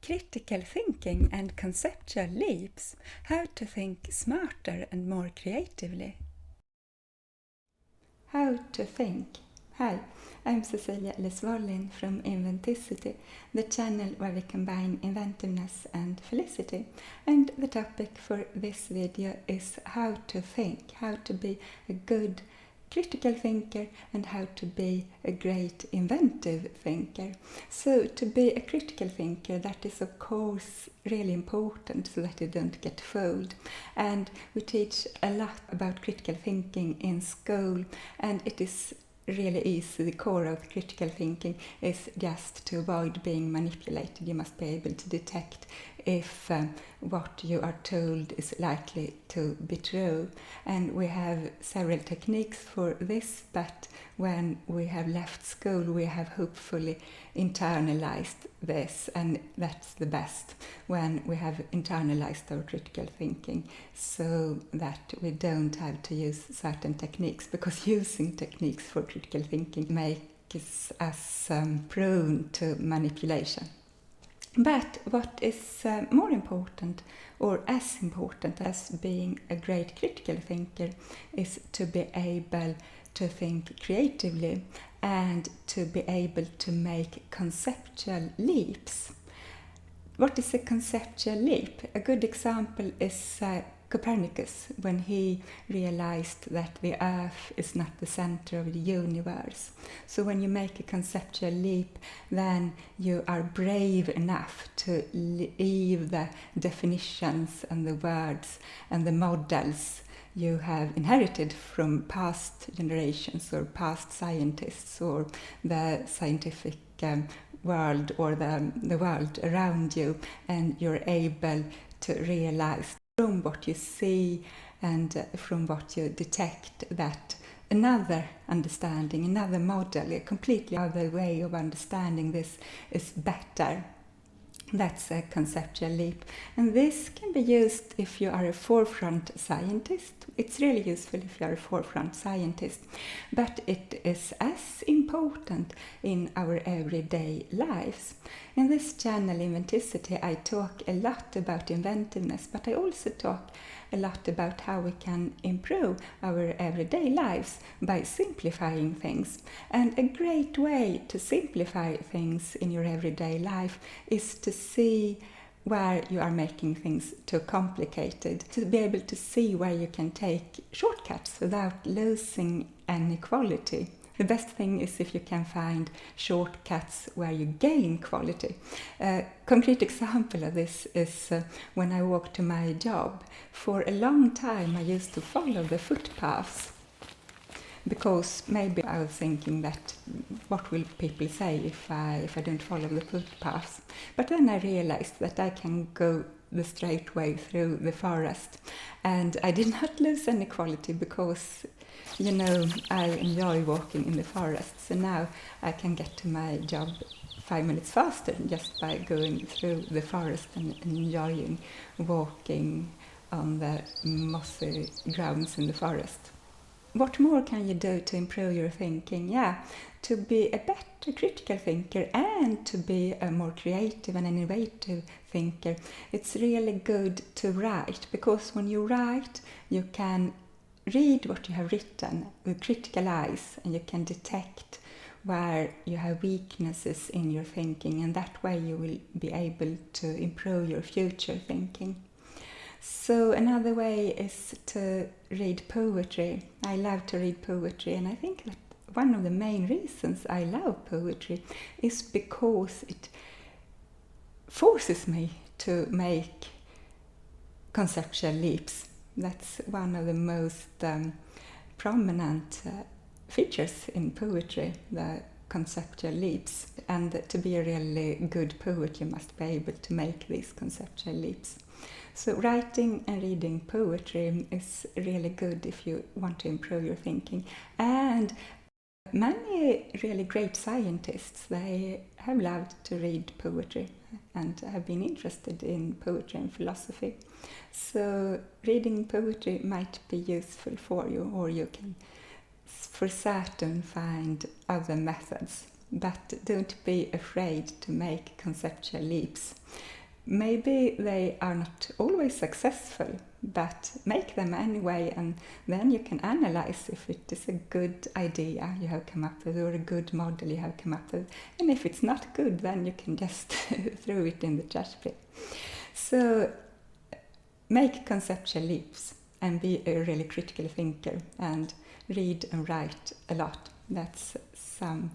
Critical thinking and conceptual leaps, how to think smarter and more creatively. How to think. Hi, I'm Cecilia, Elise Wallin from Inventicity, the channel where we combine inventiveness and felicity. And the topic for this video is how to think, how to be a good critical thinker and how to be a great inventive thinker. So to be a critical thinker, that is of course really important so that you don't get fooled. And we teach a lot about critical thinking in school, and it is really easy. The core of critical thinking is just to avoid being manipulated. You must be able to detect if what you are told is likely to be true. And we have several techniques for this, but when we have left school we have hopefully internalized this, and that's the best, when we have internalized our critical thinking so that we don't have to use certain techniques, because using techniques for critical thinking makes us prone to manipulation. But what is more important, or as important as being a great critical thinker, is to be able to think creatively and to be able to make conceptual leaps. What is a conceptual leap? A good example is Copernicus, when he realized that the Earth is not the center of the universe. So when you make a conceptual leap, then you are brave enough to leave the definitions and the words and the models you have inherited from past generations or past scientists or the scientific world or the world around you, and you're able to realize from what you see and from what you detect that another understanding, another model, a completely other way of understanding this is better. That's a conceptual leap. And this can be used if you are a forefront scientist. It's really useful if you are a forefront scientist. But it is as important in our everyday lives. In this channel, Inventicity, I talk a lot about inventiveness, but I also talk a lot about how we can improve our everyday lives by simplifying things. And a great way to simplify things in your everyday life is to see where you are making things too complicated, to be able to see where you can take shortcuts without losing any quality. The best thing is if you can find shortcuts where you gain quality. A concrete example of this is when I walk to my job. For a long time I used to follow the footpaths, because maybe I was thinking that what will people say if I don't follow the footpaths. But then I realized that I can go the straight way through the forest, and I did not lose any quality because I enjoy walking in the forest. So now I can get to my job 5 minutes faster just by going through the forest and enjoying walking on the mossy grounds in the forest. What more can you do to improve your thinking? Yeah, to be a better critical thinker and to be a more creative and innovative thinker, it's really good to write, because when you write, you can read what you have written with critical eyes, and you can detect where you have weaknesses in your thinking, and that way you will be able to improve your future thinking. So another way is to read poetry. I love to read poetry, and I think that one of the main reasons I love poetry is because it forces me to make conceptual leaps. That's one of the most prominent features in poetry, the conceptual leaps. And to be a really good poet, you must be able to make these conceptual leaps. So writing and reading poetry is really good if you want to improve your thinking. And many really great scientists, they have loved to read poetry and have been interested in poetry and philosophy. So reading poetry might be useful for you, or you can for certain find other methods but don't be afraid to make conceptual leaps. Maybe they are not always successful, but make them anyway, and then you can analyze if it is a good idea you have come up with or a good model you have come up with. And if it's not good, then you can just throw it in the trash bin. So make conceptual leaps and be a really critical thinker and read and write a lot. That's some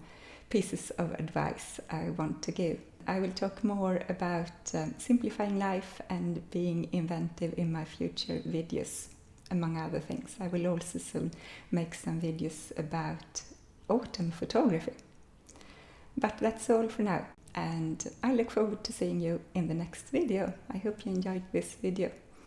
pieces of advice I want to give. I will talk more about simplifying life and being inventive in my future videos, among other things. I will also soon make some videos about autumn photography. But that's all for now, and I look forward to seeing you in the next video. I hope you enjoyed this video.